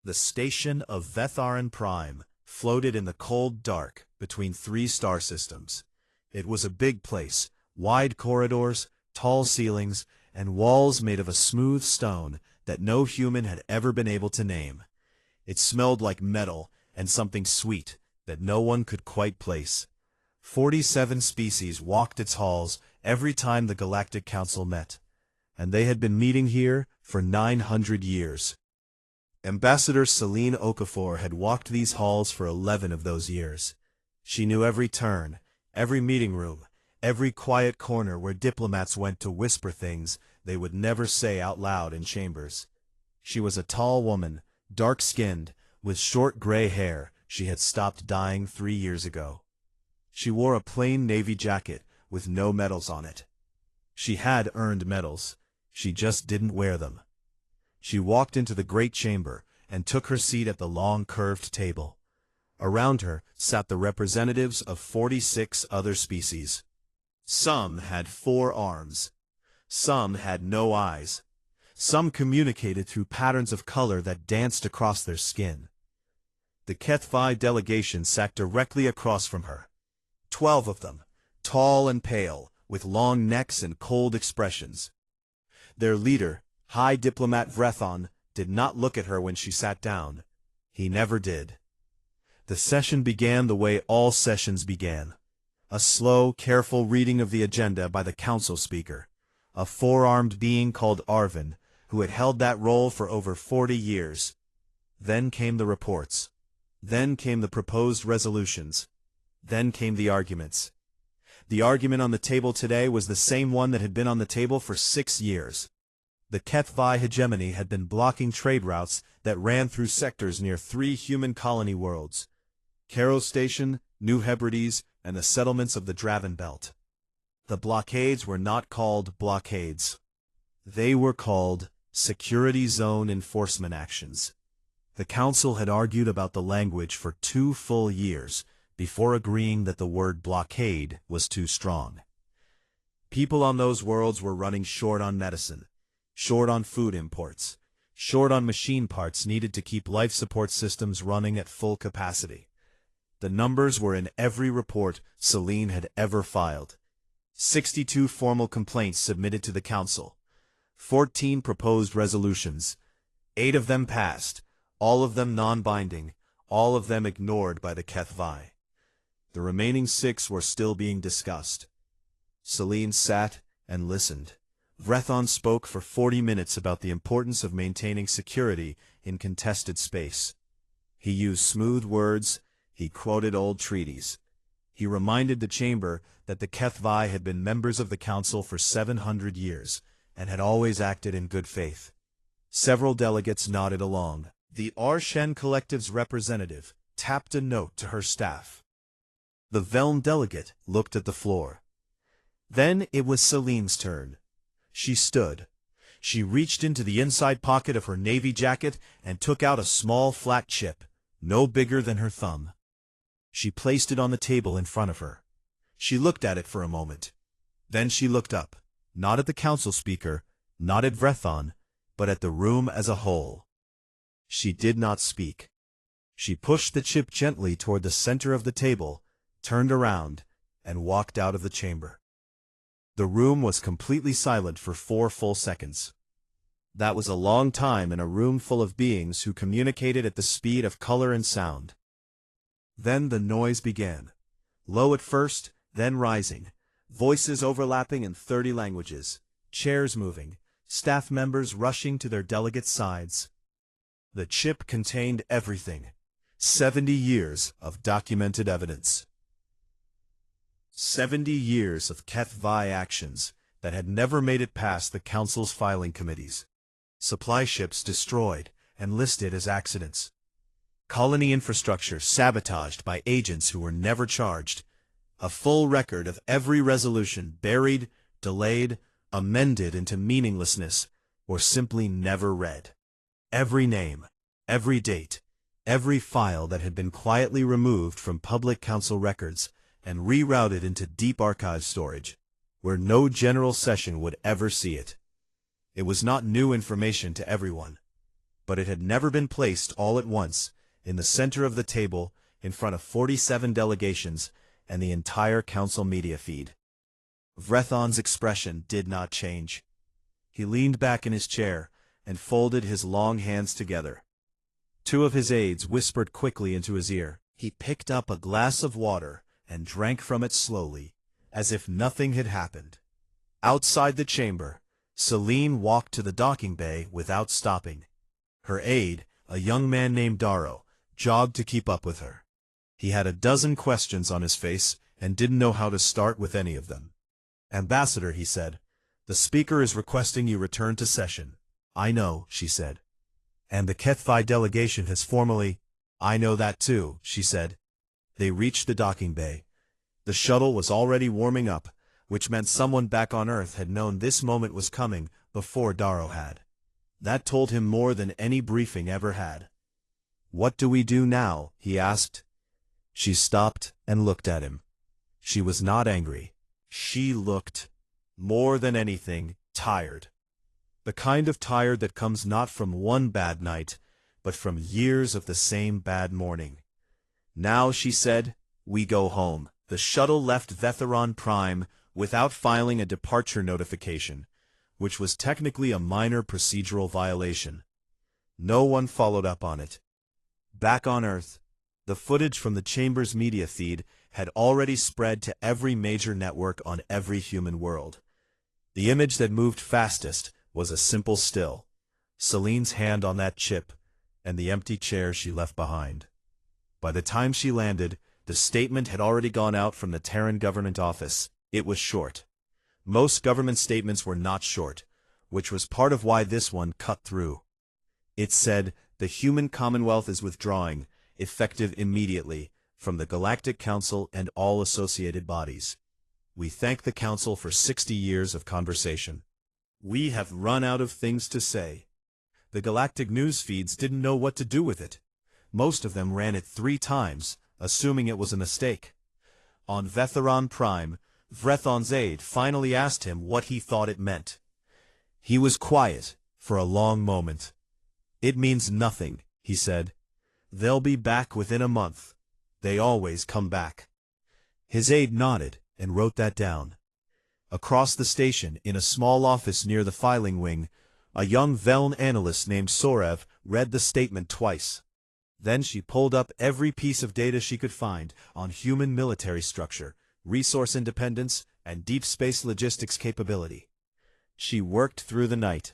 The station of Vetharan Prime floated in the cold dark between three star systems. It was a big place, wide corridors, tall ceilings, and walls made of a smooth stone that no human had ever been able to name. It smelled like metal and something sweet that no one could quite place. 47 species walked its halls every time the Galactic Council met, and they had been meeting here for 900 years. Ambassador Celine Okafor had walked these halls for 11 of those years. She knew every turn, every meeting room, every quiet corner where diplomats went to whisper things they would never say out loud in chambers. She was a tall woman, dark-skinned, with short gray hair she had stopped dyeing 3 years ago. She wore a plain navy jacket with no medals on it. She had earned medals, she just didn't wear them. She walked into the great chamber and took her seat at the long curved table. Around her sat the representatives of 46 other species. Some had 4 arms. Some had no eyes. Some communicated through patterns of color that danced across their skin. The HFY delegation sat directly across from her. 12 of them, tall and pale, with long necks and cold expressions. Their leader, High Diplomat Vrethon, did not look at her when she sat down. He never did. The session began the way all sessions began. A slow, careful reading of the agenda by the council speaker, a 4-armed being called Arvin, who had held that role for over 40 years. Then came the reports. Then came the proposed resolutions. Then came the arguments. The argument on the table today was the same one that had been on the table for 6 years. The HFY hegemony had been blocking trade routes that ran through sectors near 3 human colony worlds: Cairo Station, New Hebrides, and the settlements of the Draven Belt. The blockades were not called blockades. They were called Security Zone Enforcement Actions. The Council had argued about the language for 2 full years before agreeing that the word blockade was too strong. People on those worlds were running short on medicine, short on food imports, short on machine parts needed to keep life support systems running at full capacity. The numbers were in every report Celine had ever filed. 62 formal complaints submitted to the Council. 14 proposed resolutions. 8 of them passed, all of them non-binding, all of them ignored by the HFY. The remaining 6 were still being discussed. Celine sat and listened. Vrethon spoke for 40 minutes about the importance of maintaining security in contested space. He used smooth words, he quoted old treaties. He reminded the chamber that the HFY had been members of the Council for 700 years, and had always acted in good faith. Several delegates nodded along. The Arshen Collective's representative tapped a note to her staff. The Velm delegate looked at the floor. Then it was Celine's turn. She stood. She reached into the inside pocket of her navy jacket and took out a small flat chip, no bigger than her thumb. She placed it on the table in front of her. She looked at it for a moment. Then she looked up, not at the council speaker, not at Vrethon, but at the room as a whole. She did not speak. She pushed the chip gently toward the center of the table, turned around, and walked out of the chamber. The room was completely silent for 4 full seconds. That was a long time in a room full of beings who communicated at the speed of color and sound. Then the noise began. Low at first, then rising. Voices overlapping in 30 languages. Chairs moving. Staff members rushing to their delegates' sides. The chip contained everything. 70 years of documented evidence. 70 years of HFY actions that had never made it past the Council's filing committees. Supply ships destroyed and listed as accidents. Colony infrastructure sabotaged by agents who were never charged. A full record of every resolution buried, delayed, amended into meaninglessness, or simply never read. Every name, every date, every file that had been quietly removed from public council records and rerouted into deep archive storage, where no general session would ever see it. It was not new information to everyone, but it had never been placed all at once, in the center of the table, in front of 47 delegations and the entire council media feed. Vrethon's expression did not change. He leaned back in his chair and folded his long hands together. Two of his aides whispered quickly into his ear. He picked up a glass of water and drank from it slowly, as if nothing had happened. Outside the chamber, Celine walked to the docking bay without stopping. Her aide, a young man named Darrow, jogged to keep up with her. He had a dozen questions on his face and didn't know how to start with any of them. "Ambassador," he said, "the speaker is requesting you return to session." "I know," she said. "And the HFY delegation has formally—" "I know that too," she said. They reached the docking bay. The shuttle was already warming up, which meant someone back on Earth had known this moment was coming before Darrow had. That told him more than any briefing ever had. "What do we do now?" he asked. She stopped and looked at him. She was not angry. She looked, more than anything, tired. The kind of tired that comes not from one bad night, but from years of the same bad morning. "Now," she said, "we go home." The shuttle left Vetheron Prime without filing a departure notification, which was technically a minor procedural violation. No one followed up on it. Back on Earth, the footage from the chamber's media feed had already spread to every major network on every human world. The image that moved fastest was a simple still, Celine's hand on that chip, and the empty chair she left behind. By the time she landed, the statement had already gone out from the Terran government office. It was short. Most government statements were not short, which was part of why this one cut through. It said, "The human commonwealth is withdrawing, effective immediately, from the Galactic Council and all associated bodies. We thank the Council for 60 years of conversation. We have run out of things to say." The galactic news feeds didn't know what to do with it. Most of them ran it 3 times, assuming it was a mistake. On Vetheron Prime, Vrethon's aide finally asked him what he thought it meant. He was quiet for a long moment. "It means nothing," he said. "They'll be back within a month. They always come back." His aide nodded and wrote that down. Across the station, in a small office near the filing wing, a young Veln analyst named Sorev read the statement twice. Then she pulled up every piece of data she could find on human military structure, resource independence, and deep space logistics capability. She worked through the night.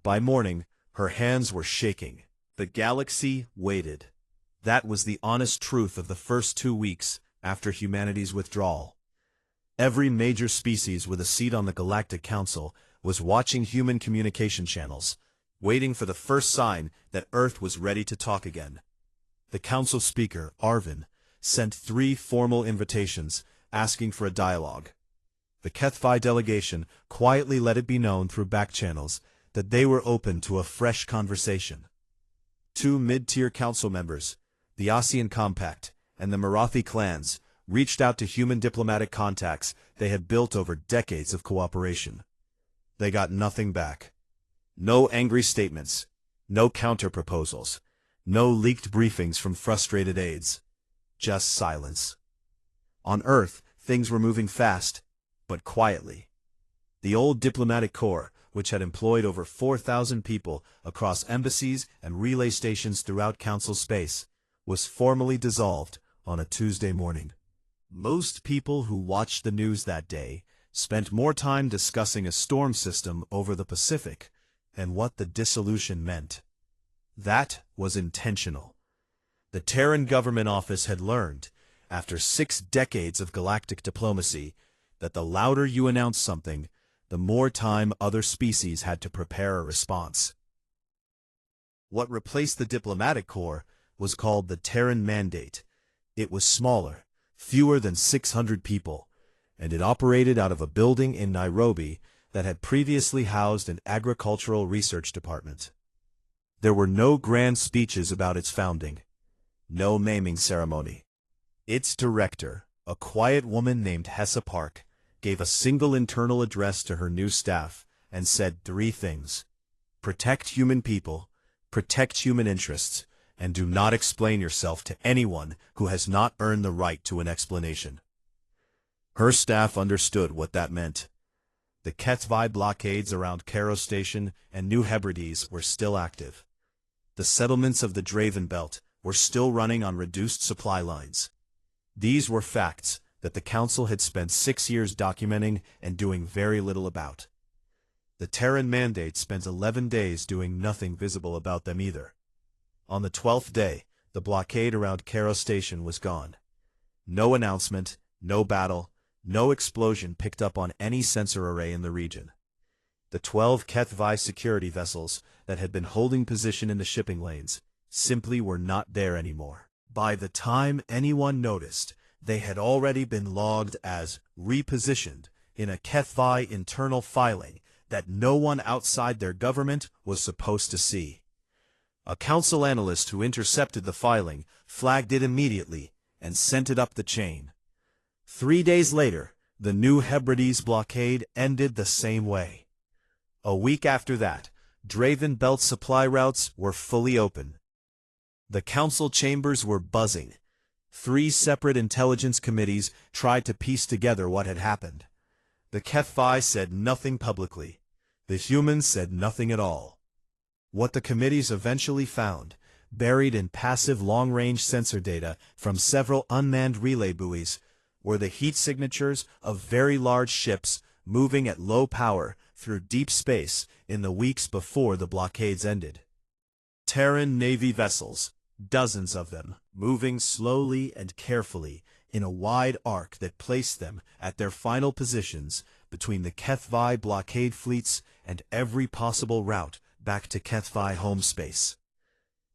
By morning, her hands were shaking. The galaxy waited. That was the honest truth of the first 2 weeks after humanity's withdrawal. Every major species with a seat on the Galactic Council was watching human communication channels, waiting for the first sign that Earth was ready to talk again. The Council speaker, Arvin, sent 3 formal invitations asking for a dialogue. The HFY delegation quietly let it be known through back channels that they were open to a fresh conversation. 2 mid-tier council members, the ASEAN Compact and the Marathi clans, reached out to human diplomatic contacts they had built over decades of cooperation. They got nothing back. No angry statements, no counter-proposals, no leaked briefings from frustrated aides. Just silence. On Earth, things were moving fast, but quietly. The old diplomatic corps, which had employed over 4,000 people across embassies and relay stations throughout Council space, was formally dissolved on a Tuesday morning. Most people who watched the news that day spent more time discussing a storm system over the Pacific and what the dissolution meant. That was intentional. The Terran government office had learned, after 6 decades of galactic diplomacy, that the louder you announce something, the more time other species had to prepare a response. What replaced the diplomatic corps was called the Terran Mandate. It was smaller, fewer than 600 people, and it operated out of a building in Nairobi that had previously housed an agricultural research department. There were no grand speeches about its founding, no naming ceremony. Its director, a quiet woman named Hessa Park, gave a single internal address to her new staff and said 3 things: protect human people, protect human interests, and do not explain yourself to anyone who has not earned the right to an explanation. Her staff understood what that meant. The HFY blockades around Cairo Station and New Hebrides were still active. The settlements of the Draven Belt were still running on reduced supply lines. These were facts that the Council had spent 6 years documenting and doing very little about. The Terran Mandate spent 11 days doing nothing visible about them either. On the 12th day, the blockade around Cairo Station was gone. No announcement, no battle, no explosion picked up on any sensor array in the region. The 12 HFY security vessels that had been holding position in the shipping lanes simply were not there anymore. By the time anyone noticed, they had already been logged as repositioned in a HFY internal filing that no one outside their government was supposed to see. A council analyst who intercepted the filing flagged it immediately and sent it up the chain. 3 days later, the New Hebrides blockade ended the same way. A week after that, Draven Belt supply routes were fully open. The council chambers were buzzing. 3 separate intelligence committees tried to piece together what had happened. The HFY said nothing publicly. The humans said nothing at all. What the committees eventually found, buried in passive long-range sensor data from several unmanned relay buoys, were the heat signatures of very large ships moving at low power through deep space in the weeks before the blockades ended. Terran Navy vessels, dozens of them, moving slowly and carefully in a wide arc that placed them at their final positions between the HFY blockade fleets and every possible route back to HFY home space.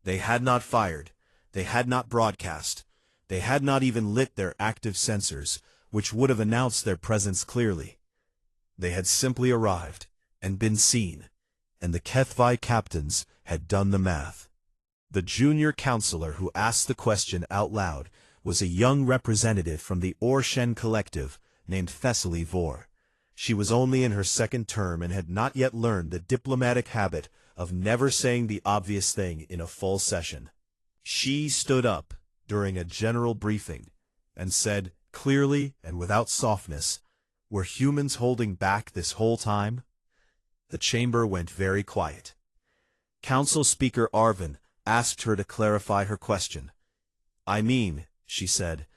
They had not fired, they had not broadcast, they had not even lit their active sensors, which would have announced their presence clearly. They had simply arrived and been seen, and the HFY captains had done the math. The junior counselor who asked the question out loud was a young representative from the Orshen collective named Thessaly Vor. She was only in her 2nd term and had not yet learned the diplomatic habit of never saying the obvious thing in a full session. She stood up during a general briefing and said, clearly and without softness, "Were humans holding back this whole time?" The chamber went very quiet. Council Speaker Arvin asked her to clarify her question. "I mean," she said,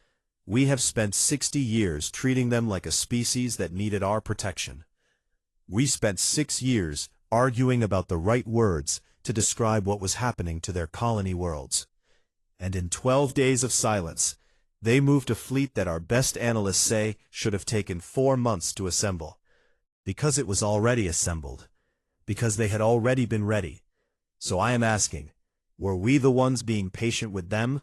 "we have spent 60 years treating them like a species that needed our protection. We spent 6 years arguing about the right words to describe what was happening to their colony worlds. And in 12 days of silence, they moved a fleet that our best analysts say should have taken 4 months to assemble. Because it was already assembled. Because they had already been ready. So I am asking, were we the ones being patient with them,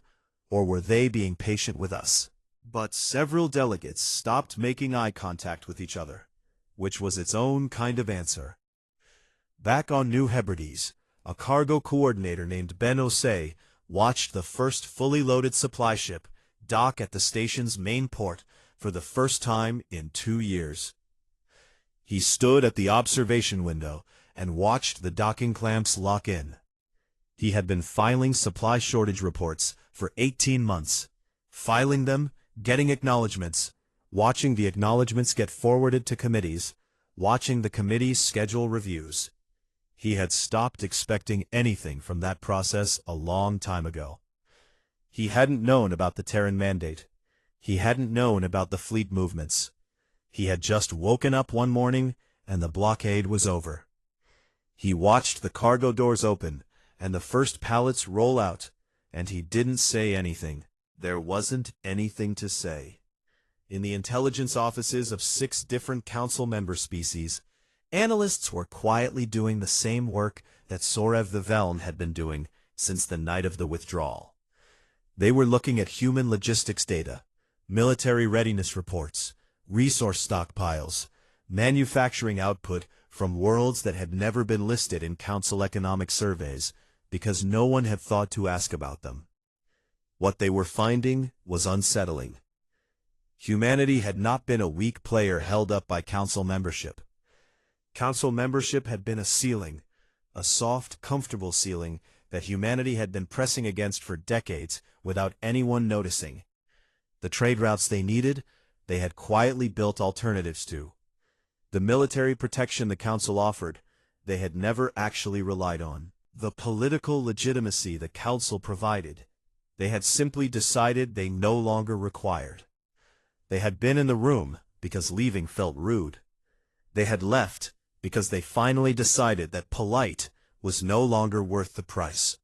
or were they being patient with us?" But several delegates stopped making eye contact with each other, which was its own kind of answer. Back on New Hebrides, a cargo coordinator named Ben Osei watched the first fully loaded supply ship dock at the station's main port for the first time in 2 years. He stood at the observation window and watched the docking clamps lock in. He had been filing supply shortage reports for 18 months, filing them, getting acknowledgments, watching the acknowledgments get forwarded to committees, watching the committees schedule reviews. He had stopped expecting anything from that process a long time ago. He hadn't known about the Terran Mandate. He hadn't known about the fleet movements. He had just woken up one morning and the blockade was over. He watched the cargo doors open and the first pallets roll out, and he didn't say anything. There wasn't anything to say. In the intelligence offices of 6 different council member species, analysts were quietly doing the same work that Sorev the Veln had been doing since the night of the withdrawal. They were looking at human logistics data, military readiness reports, resource stockpiles, manufacturing output from worlds that had never been listed in council economic surveys because no one had thought to ask about them. What they were finding was unsettling. Humanity had not been a weak player held up by council membership. Council membership had been a ceiling, a soft, comfortable ceiling that humanity had been pressing against for decades without anyone noticing. The trade routes they needed, they had quietly built alternatives to. The military protection the Council offered, they had never actually relied on. The political legitimacy the Council provided, they had simply decided they no longer required. They had been in the room because leaving felt rude. They had left because they finally decided that polite was no longer worth the price.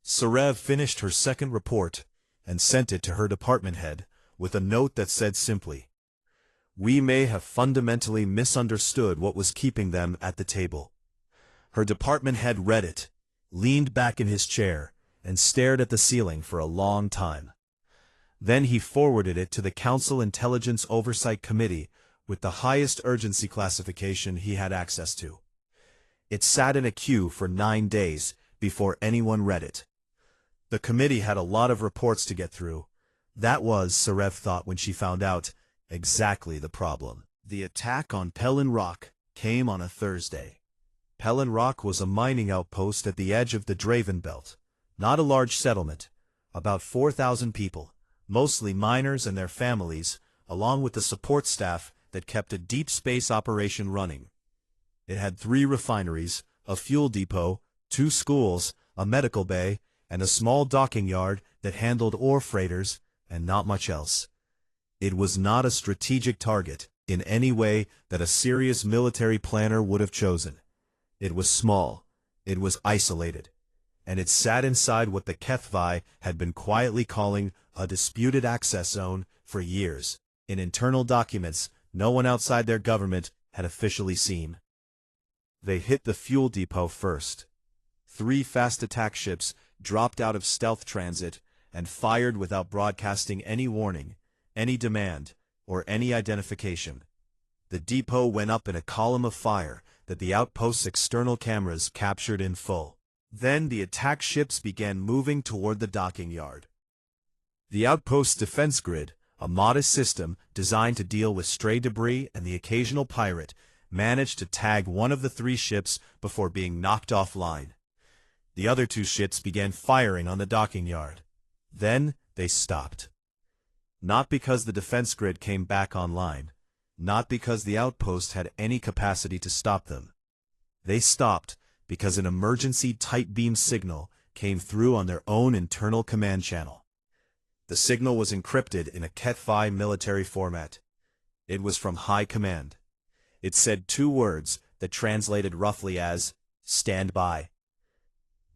Sarev finished her second report and sent it to her department head with a note that said simply, "We may have fundamentally misunderstood what was keeping them at the table." Her department head read it, leaned back in his chair, and stared at the ceiling for a long time. Then he forwarded it to the Council Intelligence Oversight Committee with the highest urgency classification he had access to. It sat in a queue for 9 days before anyone read it. The committee had a lot of reports to get through. That was, Sarev thought when she found out, exactly the problem. The attack on Pelin Rock came on a Thursday. Pelin Rock was a mining outpost at the edge of the Draven Belt. Not a large settlement, about 4,000 people, mostly miners and their families, along with the support staff that kept a deep space operation running. It had 3 refineries, a fuel depot, 2 schools, a medical bay, and a small docking yard that handled ore freighters, and not much else. It was not a strategic target in any way that a serious military planner would have chosen. It was small, it was isolated, and it sat inside what the HFY had been quietly calling a disputed access zone for years, in internal documents no one outside their government had officially seen. They hit the fuel depot first. 3 fast attack ships dropped out of stealth transit and fired without broadcasting any warning, any demand, or any identification. The depot went up in a column of fire that the outpost's external cameras captured in full. Then the attack ships began moving toward the docking yard. The outpost's defense grid, a modest system designed to deal with stray debris and the occasional pirate, managed to tag one of the 3 ships before being knocked offline. The other 2 ships began firing on the docking yard. Then they stopped. Not because the defense grid came back online, not because the outpost had any capacity to stop them. They stopped because an emergency tight beam signal came through on their own internal command channel. The signal was encrypted in a HFY military format. It was from High Command. It said 2 words that translated roughly as, "Stand by."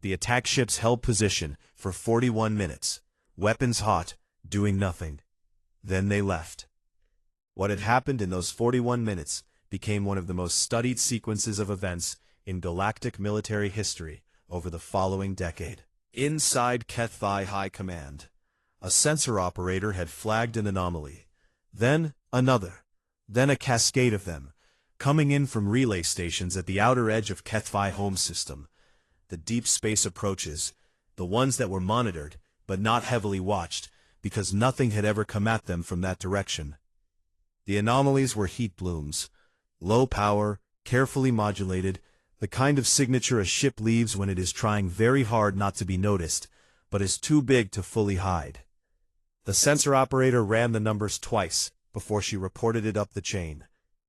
The attack ships held position for 41 minutes, weapons hot, doing nothing. Then they left. What had happened in those 41 minutes became one of the most studied sequences of events in galactic military history over the following decade. Inside HFY High Command, a sensor operator had flagged an anomaly. Then another. Then a cascade of them, coming in from relay stations at the outer edge of HFY home system. The deep space approaches, the ones that were monitored, but not heavily watched, because nothing had ever come at them from that direction. The anomalies were heat blooms, low power, carefully modulated, the kind of signature a ship leaves when it is trying very hard not to be noticed, but is too big to fully hide. The sensor operator ran the numbers twice before she reported it up the chain.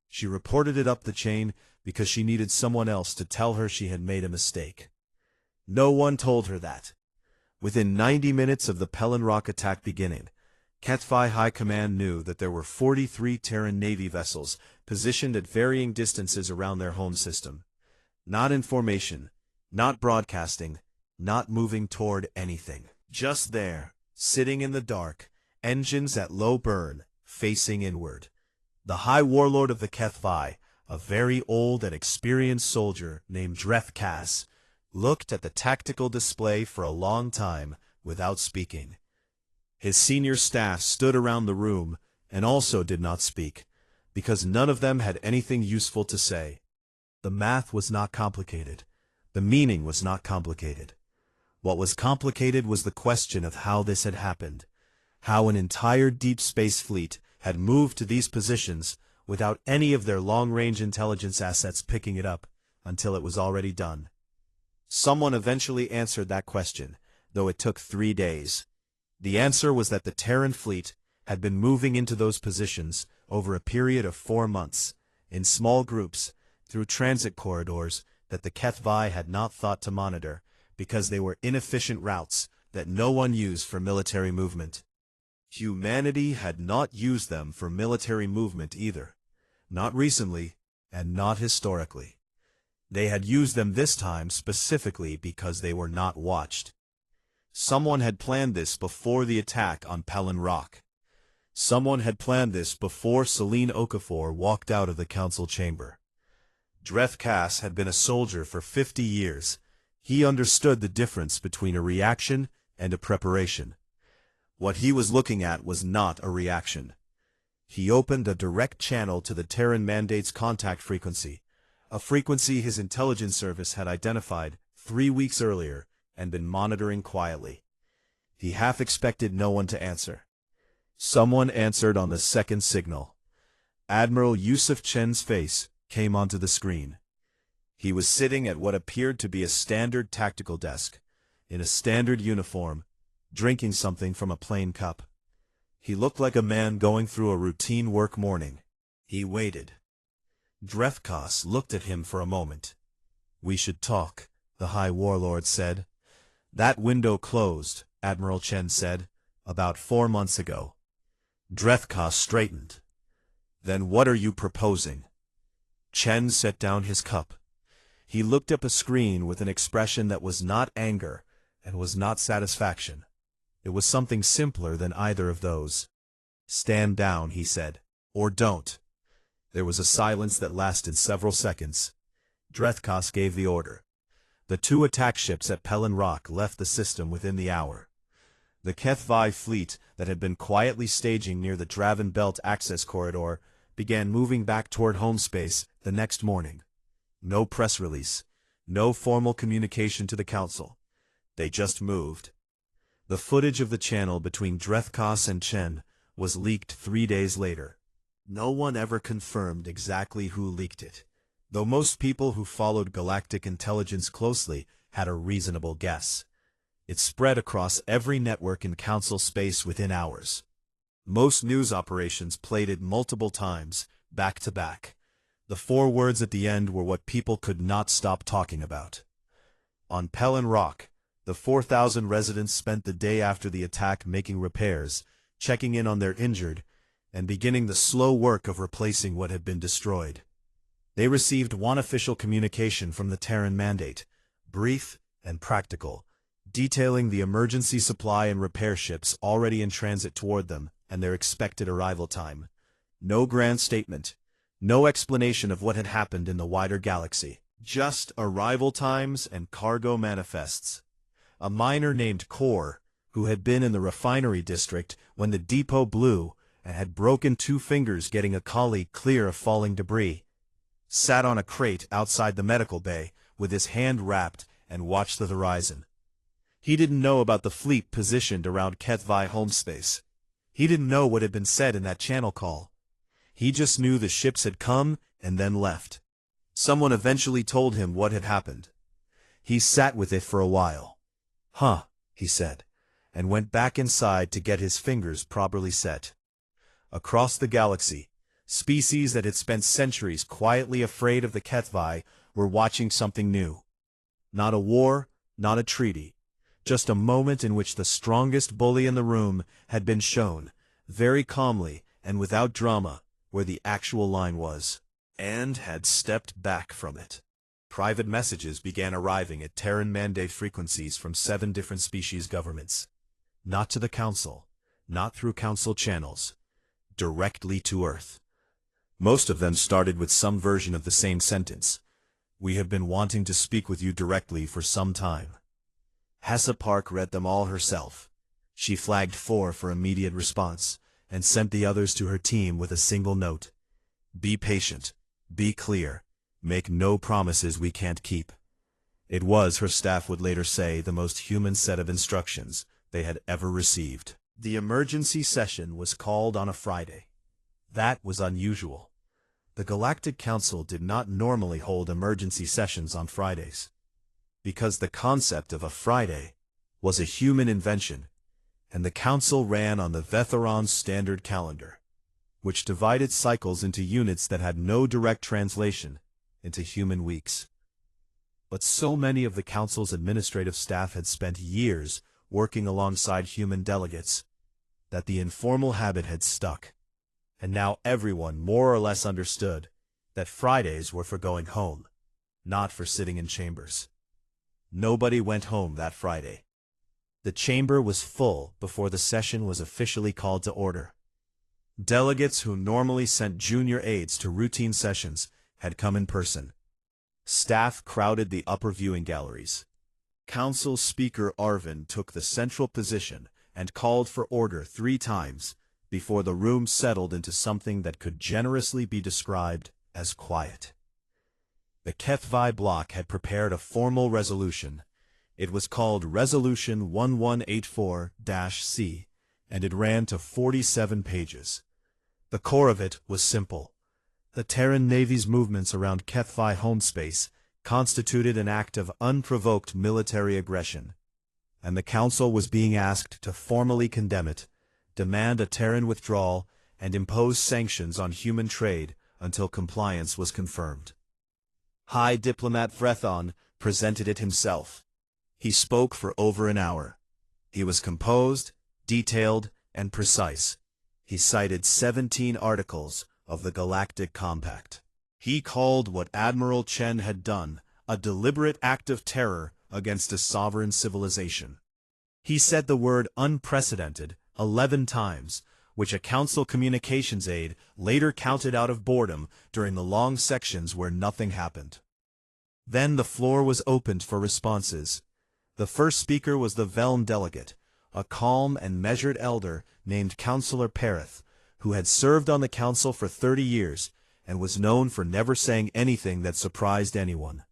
She reported it up the chain because she needed someone else to tell her she had made a mistake. No one told her that. Within 90 minutes of the Pelin Rock attack beginning, HFY High Command knew that there were 43 Terran Navy vessels positioned at varying distances around their home system. Not in formation, not broadcasting, not moving toward anything. Just there, sitting in the dark, engines at low burn, facing inward. The High Warlord of the HFY, a very old and experienced soldier named Dreth Kaz, looked at the tactical display for a long time without speaking. His senior staff stood around the room and also did not speak, because none of them had anything useful to say. The math was not complicated. The meaning was not complicated. What was complicated was the question of how this had happened, how an entire deep space fleet had moved to these positions without any of their long-range intelligence assets picking it up until it was already done. Someone eventually answered that question, though it took 3 days. The answer was that the Terran fleet had been moving into those positions over a period of 4 months, in small groups, through transit corridors that the HFY had not thought to monitor, because they were inefficient routes that no one used for military movement. Humanity had not used them for military movement either. Not recently, and not historically. They had used them this time specifically because they were not watched. Someone had planned this before the attack on Pelin Rock. Someone had planned this before Selene Okafor walked out of the council chamber. Dreth Cass had been a soldier for 50 years. He understood the difference between a reaction and a preparation. What he was looking at was not a reaction. He opened a direct channel to the Terran Mandate's contact frequency, a frequency his intelligence service had identified 3 weeks earlier and been monitoring quietly. He half expected no one to answer. Someone answered on the second signal. Admiral Yusuf Chen's face came onto the screen. He was sitting at what appeared to be a standard tactical desk, in a standard uniform, drinking something from a plain cup. He looked like a man going through a routine work morning. He waited. Dreth Cass looked at him for a moment. "We should talk," the High Warlord said. "That window closed," Admiral Chen said, "about 4 months ago." Dreth Cass straightened. "Then what are you proposing?" Chen set down his cup. He looked up a screen with an expression that was not anger and was not satisfaction. It was something simpler than either of those. "Stand down," he said. "Or don't." There was a silence that lasted several seconds. Dreth Cass gave the order. The 2 attack ships at Pelin Rock left the system within the hour. The HFY fleet that had been quietly staging near the Draven Belt access corridor began moving back toward home space the next morning. No press release, no formal communication to the council. They just moved. The footage of the channel between Dreth Cass and Chen was leaked 3 days later. No one ever confirmed exactly who leaked it, though most people who followed galactic intelligence closely had a reasonable guess. It spread across every network in council space within hours. Most news operations played it multiple times, back to back. The 4 words at the end were what people could not stop talking about. On Pelin Rock, the 4,000 residents spent the day after the attack making repairs, checking in on their injured, and beginning the slow work of replacing what had been destroyed. They received one official communication from the Terran Mandate, brief and practical, detailing the emergency supply and repair ships already in transit toward them and their expected arrival time. No grand statement, no explanation of what had happened in the wider galaxy, just arrival times and cargo manifests. A miner named Kor, who had been in the refinery district when the depot blew and had broken 2 fingers getting a colleague clear of falling debris, sat on a crate outside the medical bay with his hand wrapped and watched the horizon. He didn't know about the fleet positioned around HFY home space. He didn't know what had been said in that channel call. He just knew the ships had come and then left. Someone eventually told him what had happened. He sat with it for a while. "Huh," he said, and went back inside to get his fingers properly set. Across the galaxy, species that had spent centuries quietly afraid of the HFY were watching something new. Not a war, not a treaty, just a moment in which the strongest bully in the room had been shown, very calmly and without drama, where the actual line was, and had stepped back from it. Private messages began arriving at Terran Mandate frequencies from 7 different species governments. Not to the Council, not through Council channels, directly to Earth. Most of them started with some version of the same sentence. "We have been wanting to speak with you directly for some time." Hessa Park read them all herself. She flagged 4 for immediate response, and sent the others to her team with a single note. "Be patient, be clear, make no promises we can't keep." It was, her staff would later say, the most human set of instructions they had ever received. The emergency session was called on a Friday. That was unusual. The Galactic Council did not normally hold emergency sessions on Fridays. because the concept of a Friday was a human invention, and the council ran on the Vetheron's standard calendar, which divided cycles into units that had no direct translation into human weeks. But so many of the council's administrative staff had spent years working alongside human delegates that the informal habit had stuck, and now everyone more or less understood that Fridays were for going home, not for sitting in chambers. Nobody went home that Friday. The chamber was full before the session was officially called to order. Delegates who normally sent junior aides to routine sessions had come in person. Staff crowded the upper viewing galleries. Council Speaker Arvin took the central position and called for order 3 times before the room settled into something that could generously be described as quiet. The HFY block had prepared a formal resolution. It was called Resolution 1184-C, and it ran to 47 pages. The core of it was simple. The Terran Navy's movements around HFY home space constituted an act of unprovoked military aggression, and the Council was being asked to formally condemn it, demand a Terran withdrawal, and impose sanctions on human trade until compliance was confirmed. High Diplomat Vrethon presented it himself. He spoke for over an hour. He was composed, detailed, and precise. He cited 17 articles of the Galactic Compact. He called what Admiral Chen had done a deliberate act of terror against a sovereign civilization. He said the word unprecedented 11 times, which a council communications aide later counted out of boredom during the long sections where nothing happened. Then the floor was opened for responses. The first speaker was the Velm delegate, a calm and measured elder named Councillor Perith, who had served on the council for 30 years and was known for never saying anything that surprised anyone.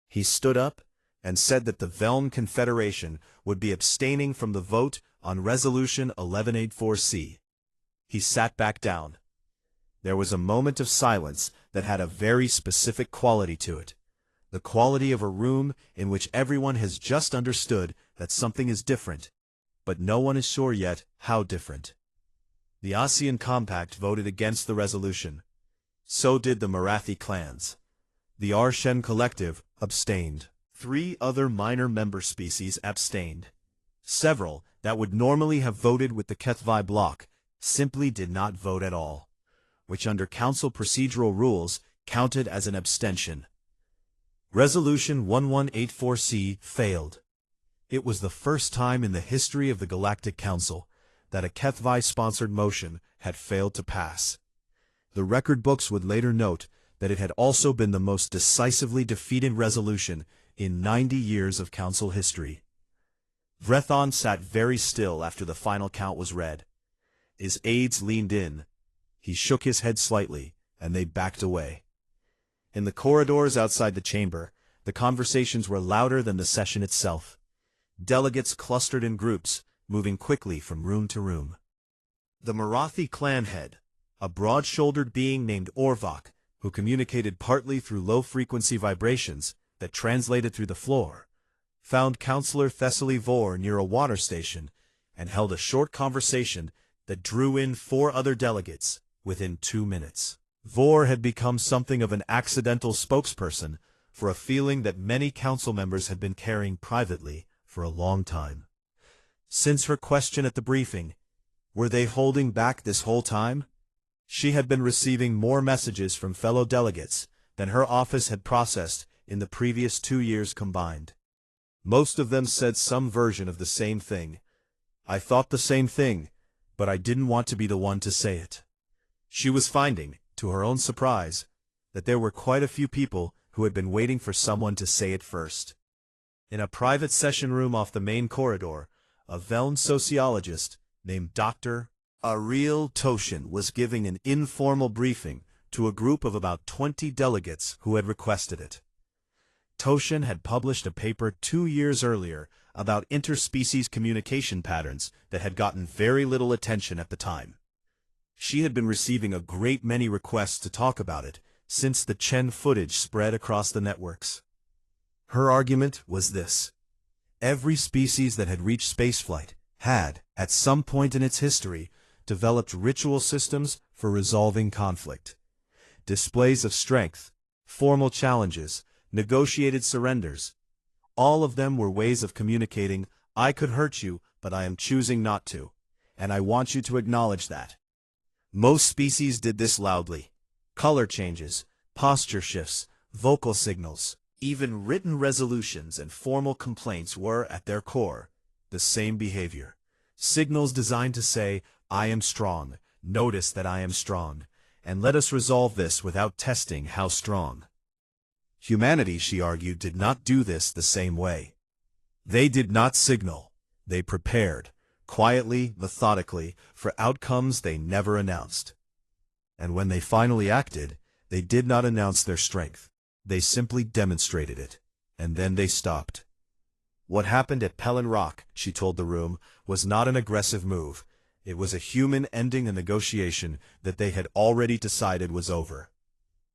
He stood up and said that the Velm Confederation would be abstaining from the vote on Resolution 1184-C. He sat back down. There was a moment of silence that had a very specific quality to it. The quality of a room in which everyone has just understood that something is different, but no one is sure yet how different. The ASEAN Compact voted against the resolution. So did the Marathi clans. The Arshen Collective abstained. 3 other minor member species abstained. Several that would normally have voted with the HFY bloc simply did not vote at all, which under council procedural rules counted as an abstention. Resolution 1184-C failed. It was the first time in the history of the Galactic Council that a HFY-sponsored motion had failed to pass. The record books would later note that it had also been the most decisively defeated resolution in 90 years of council history. Vrethon sat very still after the final count was read. His aides leaned in. He shook his head slightly, and they backed away. In the corridors outside the chamber, the conversations were louder than the session itself. Delegates clustered in groups, moving quickly from room to room. The Marathi clan head, a broad-shouldered being named Orvok, who communicated partly through low-frequency vibrations that translated through the floor, found Councillor Thessaly Vor near a water station and held a short conversation that drew in 4 other delegates within 2 minutes. Vor had become something of an accidental spokesperson for a feeling that many council members had been carrying privately for a long time. Since her question at the briefing, were they holding back this whole time? She had been receiving more messages from fellow delegates than her office had processed in the previous 2 years combined. Most of them said some version of the same thing. I thought the same thing, but I didn't want to be the one to say it. She was finding, to her own surprise, that there were quite a few people who had been waiting for someone to say it first. In a private session room off the main corridor, a Velm sociologist named Dr. Ariel Toshin was giving an informal briefing to a group of about 20 delegates who had requested it. Toshin had published a paper 2 years earlier about interspecies communication patterns that had gotten very little attention at the time. She had been receiving a great many requests to talk about it since the Chen footage spread across the networks. Her argument was this: every species that had reached spaceflight had, at some point in its history, developed ritual systems for resolving conflict. Displays of strength, formal challenges, negotiated surrenders. All of them were ways of communicating, "I could hurt you, but I am choosing not to, and I want you to acknowledge that." Most species did this loudly. Color changes, posture shifts, vocal signals, even written resolutions and formal complaints were, at their core, the same behavior. Signals designed to say, "I am strong, notice that I am strong, and let us resolve this without testing how strong." Humanity, she argued, did not do this the same way. They did not signal. They prepared, quietly, methodically, for outcomes they never announced. And when they finally acted, they did not announce their strength. They simply demonstrated it, and then they stopped. What happened at Pelin Rock, she told the room, was not an aggressive move. It was a human ending a negotiation that they had already decided was over.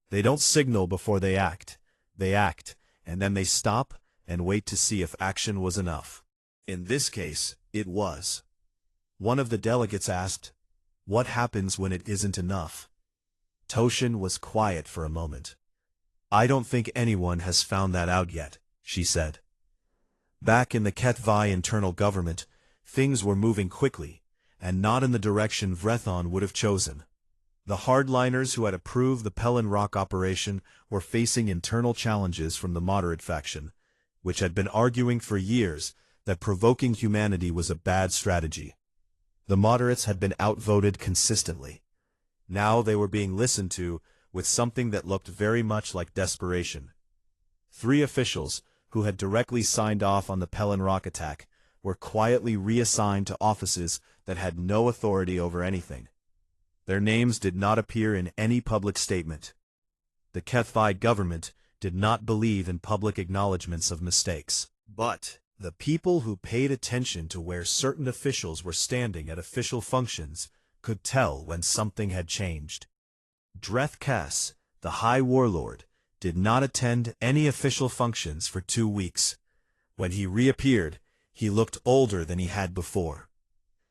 They don't signal before they act. They act, and then they stop and wait to see if action was enough. In this case, it was. One of the delegates asked, "What happens when it isn't enough?" Toshin was quiet for a moment. "I don't think anyone has found that out yet," she said. Back in the HFY internal government, things were moving quickly, and not in the direction Vrethon would have chosen. The hardliners who had approved the Pelin Rock operation were facing internal challenges from the moderate faction, which had been arguing for years that provoking humanity was a bad strategy. The moderates had been outvoted consistently. Now they were being listened to with something that looked very much like desperation. 3 officials, who had directly signed off on the Pelin Rock attack, were quietly reassigned to offices that had no authority over anything. Their names did not appear in any public statement. The HFY government did not believe in public acknowledgments of mistakes. But the people who paid attention to where certain officials were standing at official functions could tell when something had changed. Dreth Cass, the High Warlord, did not attend any official functions for 2 weeks. When he reappeared, he looked older than he had before.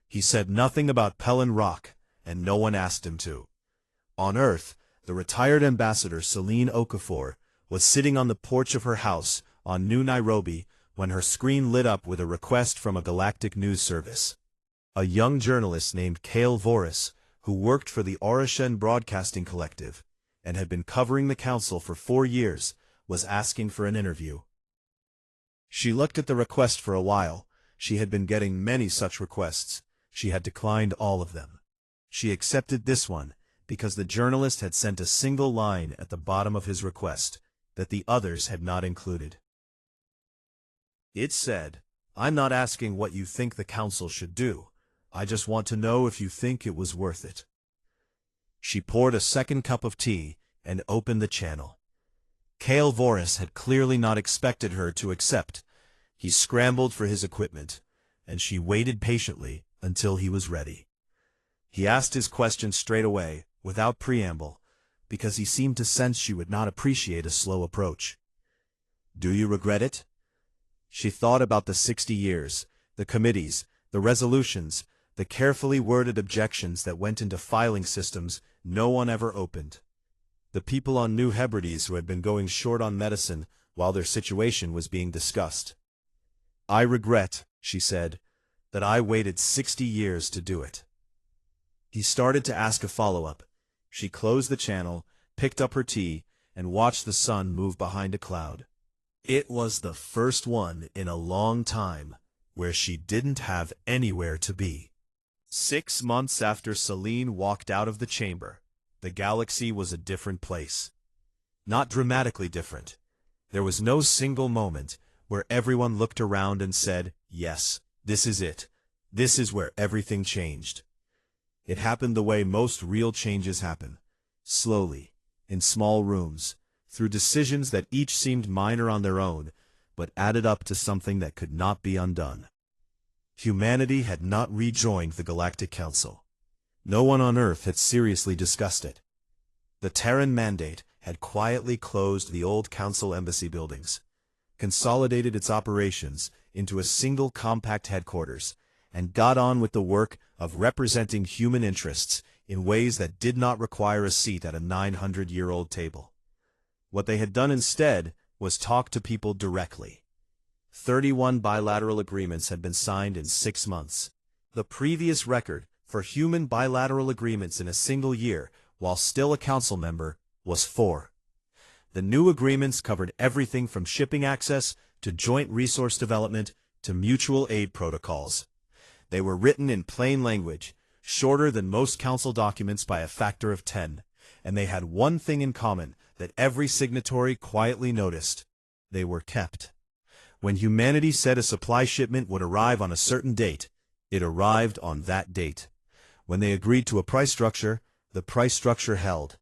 He said nothing about Pelin Rock, and no one asked him to. On Earth, the retired ambassador Celine Okafor was sitting on the porch of her house on New Nairobi when her screen lit up with a request from a galactic news service. A young journalist named Kale Voris, who worked for the Oroshan Broadcasting Collective and had been covering the council for 4 years, was asking for an interview. She looked at the request for a while. She had been getting many such requests. She had declined all of them. She accepted this one because the journalist had sent a single line at the bottom of his request that the others had not included. It said, "I'm not asking what you think the council should do. I just want to know if you think it was worth it." She poured a second cup of tea and opened the channel. Kale Voris had clearly not expected her to accept. He scrambled for his equipment, and she waited patiently until he was ready. He asked his question straight away, without preamble, because he seemed to sense she would not appreciate a slow approach. "Do you regret it?" She thought about the 60 years, the committees, the resolutions, the carefully worded objections that went into filing systems no one ever opened. The people on New Hebrides who had been going short on medicine while their situation was being discussed. "I regret," she said, "that I waited 60 years to do it." He started to ask a follow-up. She closed the channel, picked up her tea, and watched the sun move behind a cloud. It was the first one in a long time where she didn't have anywhere to be. 6 months after Celine walked out of the chamber, the galaxy was a different place. Not dramatically different. There was no single moment where everyone looked around and said, "Yes, this is it. This is where everything changed." It happened the way most real changes happen. Slowly, in small rooms, through decisions that each seemed minor on their own, but added up to something that could not be undone. Humanity had not rejoined the Galactic Council. No one on Earth had seriously discussed it. The Terran Mandate had quietly closed the old Council embassy buildings. consolidated its operations into a single compact headquarters, and got on with the work of representing human interests in ways that did not require a seat at a 900-year-old table. What they had done instead was talk to people directly. 31 bilateral agreements had been signed in 6 months. The previous record for human bilateral agreements in a single year, while still a council member, was 4. The new agreements covered everything from shipping access to joint resource development to mutual aid protocols. They were written in plain language, shorter than most council documents by a factor of 10, and they had one thing in common that every signatory quietly noticed: they were kept. When humanity said a supply shipment would arrive on a certain date, it arrived on that date. When they agreed to a price structure, the price structure held.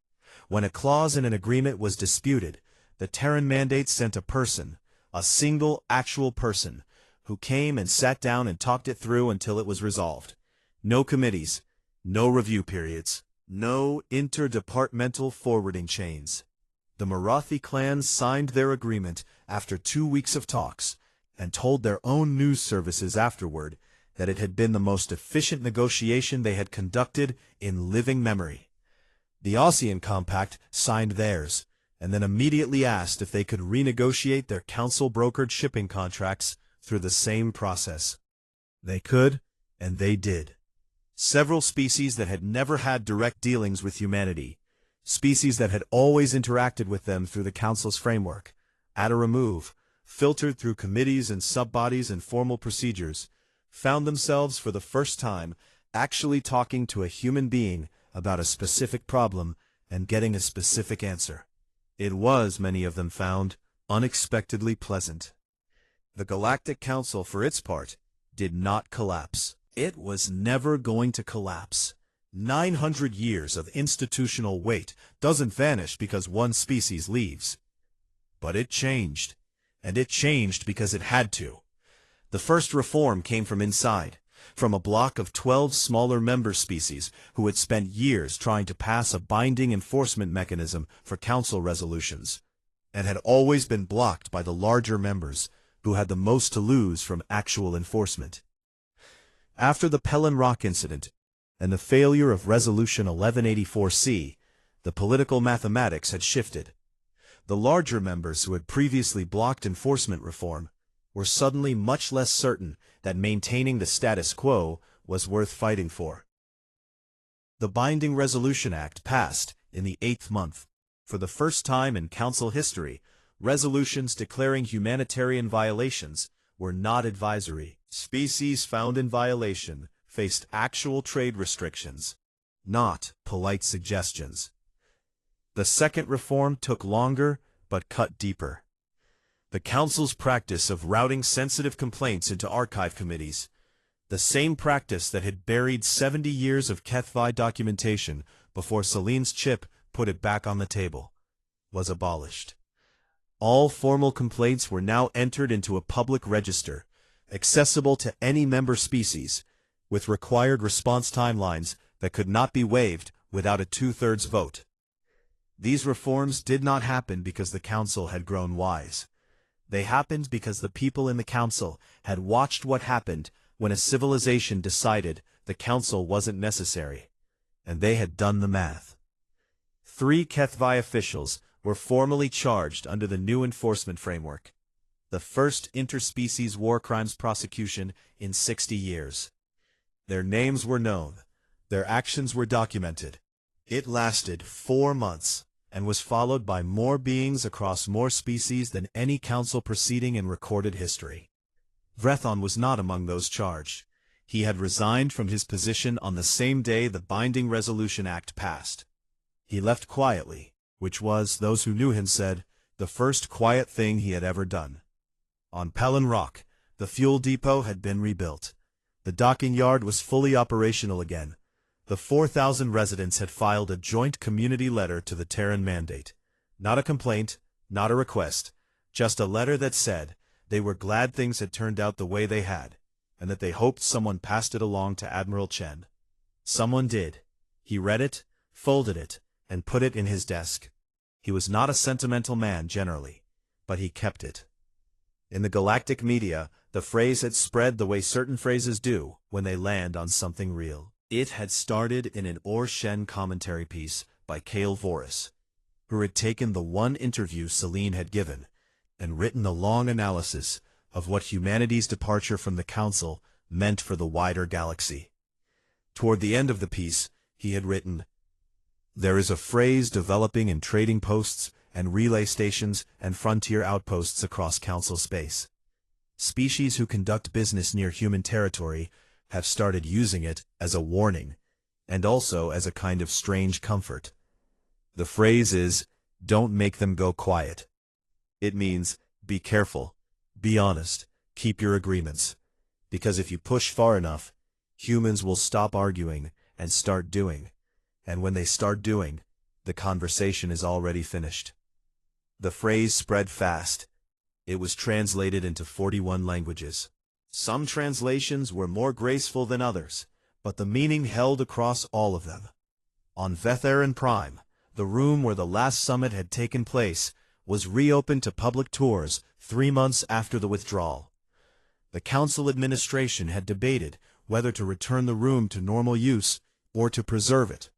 When a clause in an agreement was disputed, the Terran Mandate sent a person, a single actual person, who came and sat down and talked it through until it was resolved. No committees, no review periods, no interdepartmental forwarding chains. The Marathi clan signed their agreement after 2 weeks of talks, and told their own news services afterward that it had been the most efficient negotiation they had conducted in living memory. The ASEAN Compact signed theirs, and then immediately asked if they could renegotiate their council-brokered shipping contracts through the same process. They could, and they did. Several species that had never had direct dealings with humanity, species that had always interacted with them through the Council's framework, at a remove, filtered through committees and subbodies and formal procedures, found themselves for the first time actually talking to a human being about a specific problem and getting a specific answer. It was, many of them found, unexpectedly pleasant. The Galactic Council, for its part, did not collapse. It was never going to collapse. 900 years of institutional weight doesn't vanish because one species leaves. But it changed, and it changed because it had to. The first reform came from inside, from a block of 12 smaller member species who had spent years trying to pass a binding enforcement mechanism for council resolutions, and had always been blocked by the larger members, who had the most to lose from actual enforcement. After the Pelin Rock incident and the failure of Resolution 1184C, the political mathematics had shifted. The larger members who had previously blocked enforcement reform were suddenly much less certain that maintaining the status quo was worth fighting for. The Binding Resolution Act passed in the 8th month. For the first time in Council history, resolutions declaring humanitarian violations were not advisory. Species found in violation faced actual trade restrictions, not polite suggestions. The second reform took longer, but cut deeper. The Council's practice of routing sensitive complaints into archive committees, the same practice that had buried 70 years of HFY documentation before Celine's chip put it back on the table, was abolished. All formal complaints were now entered into a public register, accessible to any member species, with required response timelines that could not be waived without a 2/3 vote. These reforms did not happen because the Council had grown wise. They happened because the people in the Council had watched what happened when a civilization decided the Council wasn't necessary, and they had done the math. 3 HFY officials were formally charged under the new enforcement framework, the first interspecies war crimes prosecution in 60 years. Their names were known, their actions were documented. It lasted 4 months, and was followed by more beings across more species than any council proceeding in recorded history. Vrethon was not among those charged. He had resigned from his position on the same day the Binding Resolution Act passed. He left quietly, which was, those who knew him said, the first quiet thing he had ever done. On Pelin Rock, the fuel depot had been rebuilt. The docking yard was fully operational again. The 4,000 residents had filed a joint community letter to the Terran Mandate. Not a complaint, not a request, just a letter that said they were glad things had turned out the way they had, and that they hoped someone passed it along to Admiral Chen. Someone did. He read it, folded it, and put it in his desk. He was not a sentimental man generally, but he kept it. In the galactic media, the phrase had spread the way certain phrases do when they land on something real. It had started in an Or-Shen commentary piece by Cale Voris, who had taken the one interview Celine had given and written a long analysis of what humanity's departure from the Council meant for the wider galaxy. Toward the end of the piece, he had written, "There is a phrase developing in trading posts and relay stations and frontier outposts across Council space. Species who conduct business near human territory have started using it as a warning, and also as a kind of strange comfort. The phrase is, 'Don't make them go quiet.' It means, be careful, be honest, keep your agreements. Because if you push far enough, humans will stop arguing and start doing. And when they start doing, the conversation is already finished." The phrase spread fast. It was translated into 41 languages. Some translations were more graceful than others, but the meaning held across all of them. On Vetheran Prime, the room where the last summit had taken place was reopened to public tours 3 months after the withdrawal. The Council administration had debated whether to return the room to normal use or to preserve it.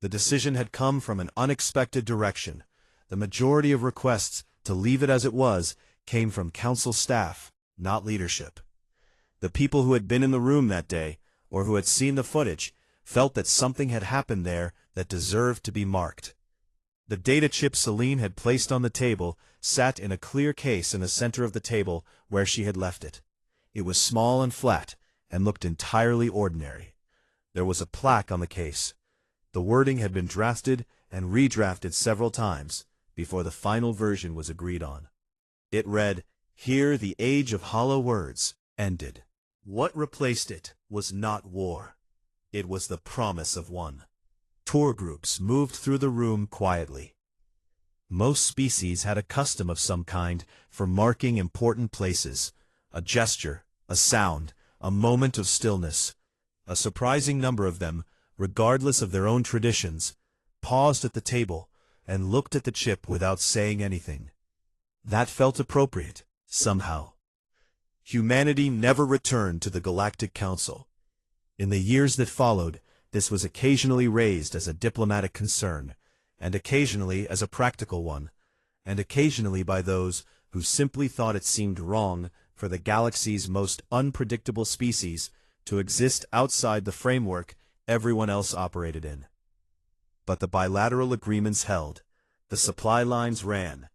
The decision had come from an unexpected direction. The majority of requests to leave it as it was came from Council staff, not leadership. The people who had been in the room that day, or who had seen the footage, felt that something had happened there that deserved to be marked. The data chip Celine had placed on the table sat in a clear case in the center of the table where she had left it. It was small and flat, and looked entirely ordinary. There was a plaque on the case. The wording had been drafted and redrafted several times before the final version was agreed on. It read, "Here the age of hollow words ended. What replaced it was not war. It was the promise of one." Tour groups moved through the room quietly. Most species had a custom of some kind for marking important places, a gesture, a sound, a moment of stillness. A surprising number of them, regardless of their own traditions, paused at the table and looked at the chip without saying anything. That felt appropriate, somehow. Humanity never returned to the Galactic Council. In the years that followed, this was occasionally raised as a diplomatic concern, and occasionally as a practical one, and occasionally by those who simply thought it seemed wrong for the galaxy's most unpredictable species to exist outside the framework everyone else operated in. But the bilateral agreements held, the supply lines ran,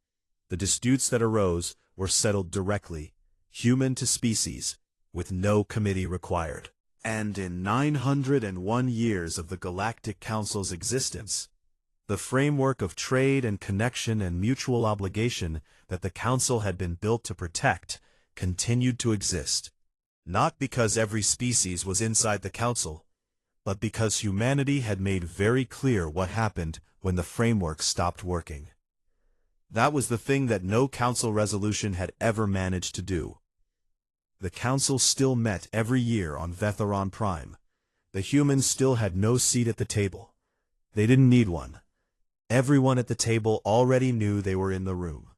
the disputes that arose were settled directly, human to species, with no committee required. And in 901 years of the Galactic Council's existence, the framework of trade and connection and mutual obligation that the Council had been built to protect continued to exist. Not because every species was inside the Council, but because humanity had made very clear what happened when the framework stopped working. That was the thing that no Council resolution had ever managed to do. The Council still met every year on Vetheran Prime. The humans still had no seat at the table. They didn't need one. Everyone at the table already knew they were in the room.